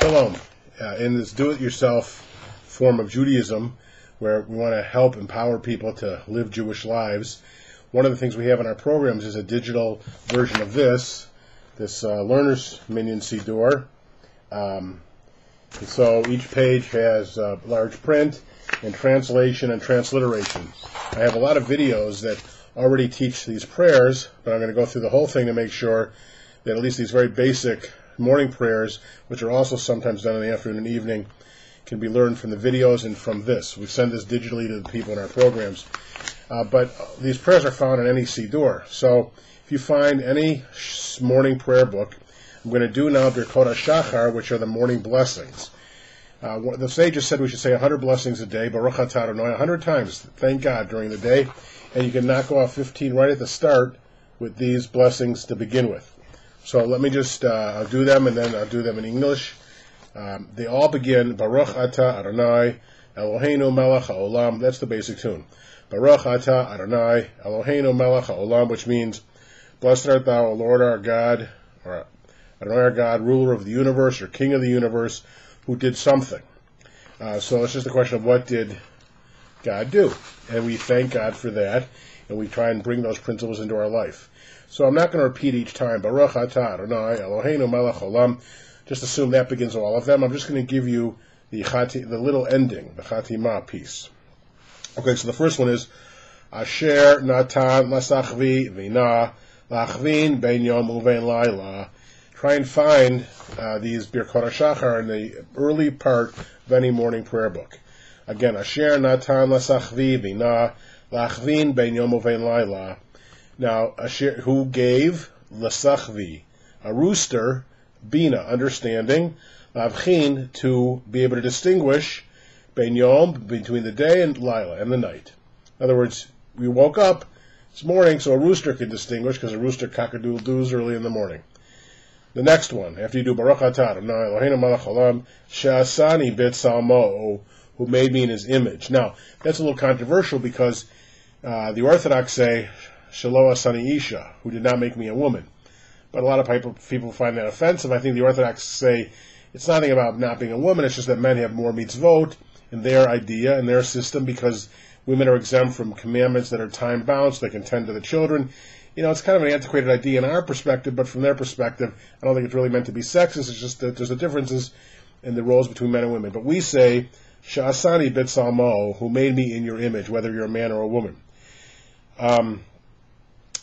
Shalom. In this do-it-yourself form of Judaism, where we want to help empower people to live Jewish lives, one of the things we have in our programs is a digital version of this Learner's Minion Siddur. So each page has large print and translation and transliteration. I have a lot of videos that already teach these prayers, but I'm going to go through the whole thing to make sure that at least these very basic morning prayers, which are also sometimes done in the afternoon and evening, can be learned from the videos and from this. We send this digitally to the people in our programs. But these prayers are found in any Siddur. So if you find any morning prayer book, I'm going to do now Bircote hashachar, which are the morning blessings. The sages said we should say 100 blessings a day, Bircote 100 times, thank God, during the day. And you can knock off 15 right at the start with these blessings to begin with. So let me just, I'll do them, and then I'll do them in English. They all begin, Baruch Ata Adonai, Eloheinu melech haolam. That's the basic tune. Baruch Ata Adonai, Eloheinu melech haolam, which means, blessed art thou, O Lord our God, or Adonai our God, ruler of the universe, or king of the universe, who did something. So it's just a question of what did God do? And we thank God for that, and we try and bring those principles into our life. So I'm not going to repeat each time, Baruch Ata Adonai, Eloheinu melech haolam. Just assume that begins all of them. I'm just going to give you the little ending, the Chatimah piece. Okay, so the first one is, Asher Natan Lasachvi Vina Lachvin Ben Yom Uvein Laila. Try and find these Bircote hashachar in the early part of any morning prayer book. Again, Asher Natan Lasachvi Vina Lachvin Ben Yom Uvein Laila. Now, Asher, who gave Lasachvi, a rooster, Bina, understanding, Lavchin, to be able to distinguish Ben Yom, between the day, and Lila, and the night. In other words, we woke up, it's morning, so a rooster can distinguish, because a rooster cock-a-doodle-doos early in the morning. The next one, after you do Baruch Atah Adonai Eloheinu melech haolam, She'asani b'tzalmo, who made me in his image. Now, that's a little controversial, because the Orthodox say, Shelo asani isha, who did not make me a woman. But a lot of people find that offensive. I think the Orthodox say it's nothing about not being a woman, it's just that men have more mitzvot in their idea, in their system, because women are exempt from commandments that are time-bound, so they can tend to the children. You know, it's kind of an antiquated idea in our perspective, but from their perspective, I don't think it's really meant to be sexist. It's just that there's a differences in the roles between men and women. But we say, Sha'asani b'tzalmo, who made me in your image, whether you're a man or a woman.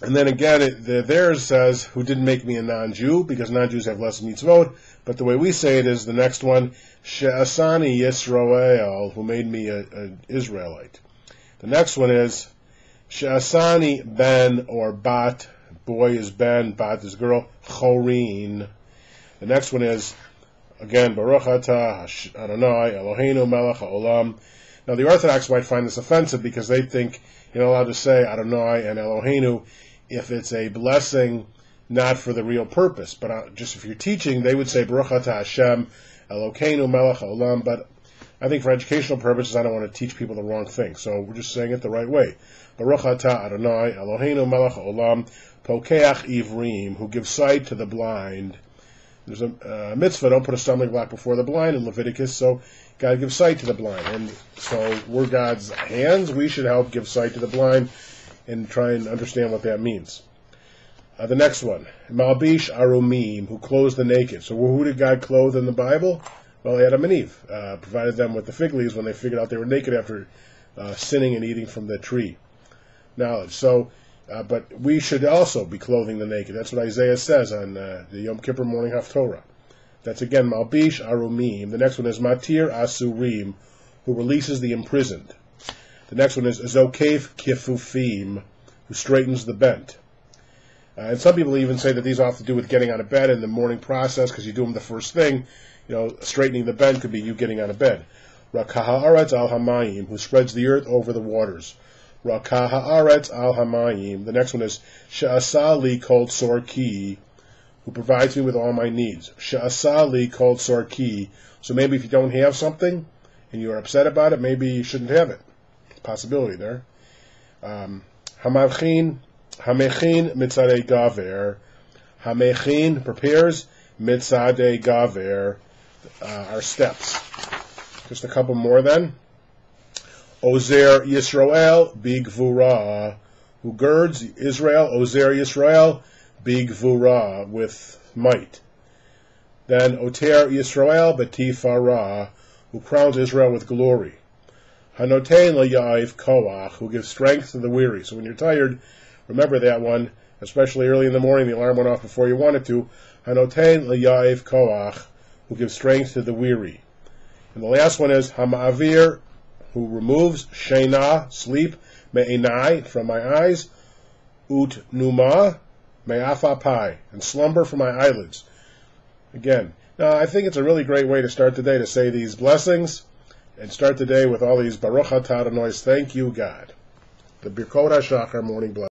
And then again, theirs says, who didn't make me a non-Jew, because non-Jews have less mitzvot. But the way we say it is the next one, She'asani Yisrael, who made me an Israelite. The next one is, She'asani ben, or bat, boy is ben, bat is girl, chorin. The next one is, again, Baruch Atah Adonai Eloheinu melech haolam. Now the Orthodox might find this offensive, because they think you're not allowed to say Adonai and Eloheinu if it's a blessing not for the real purpose. But just if you're teaching, they would say Baruch Atah Hashem Elokeinu melech haolam. But I think for educational purposes, I don't want to teach people the wrong thing. So we're just saying it the right way. Baruch Atah Adonai Eloheinu melech haolam pokeach ivrim, who gives sight to the blind. There's a mitzvah, don't put a stumbling block before the blind in Leviticus, so God gives sight to the blind. And so we're God's hands, we should help give sight to the blind and try and understand what that means. The next one, Malbish Arumim, who clothes the naked. So who did God clothe in the Bible? Well, Adam and Eve, provided them with the fig leaves when they figured out they were naked after sinning and eating from the tree. Knowledge. So, but we should also be clothing the naked. That's what Isaiah says on the Yom Kippur morning Haftorah. That's again Malbish Arumim. The next one is Matir Asurim, who releases the imprisoned. The next one is Zokef Kifufim, who straightens the bent. And some people even say that these all have to do with getting out of bed in the morning process, because you do them the first thing. You know, straightening the bent could be you getting out of bed. Rakah haaretz al hamayim, who spreads the earth over the waters. Rakah haaretz al hamayim. The next one is She'asali kol tzorki, who provides me with all my needs. She'asali kol tzorki. So maybe if you don't have something and you're upset about it, maybe you shouldn't have it. Possibility there. Hamechin mitzadei gaver. Hamechin prepares mitzadei gaver. our steps. Just a couple more then. Ozer Yisrael bigvura, who girds Israel, Ozer Yisrael bigvura, with might. Then Oter Yisrael betifara, who crowns Israel with glory. Hanotein le'ya'iv koach, who gives strength to the weary. So when you're tired, remember that one, especially early in the morning, the alarm went off before you wanted to. Hanotein le'ya'iv koach, who gives strength to the weary. And the last one is Hama'avir, who removes Sheina, sleep, Me'enai, from my eyes, Ut Numa, Me'afapai, and slumber from my eyelids. Again, now I think it's a really great way to start the day, to say these blessings, and start the day with all these Baruch Atah Adonai, thank you, God. The Bircote hashachar morning blessing.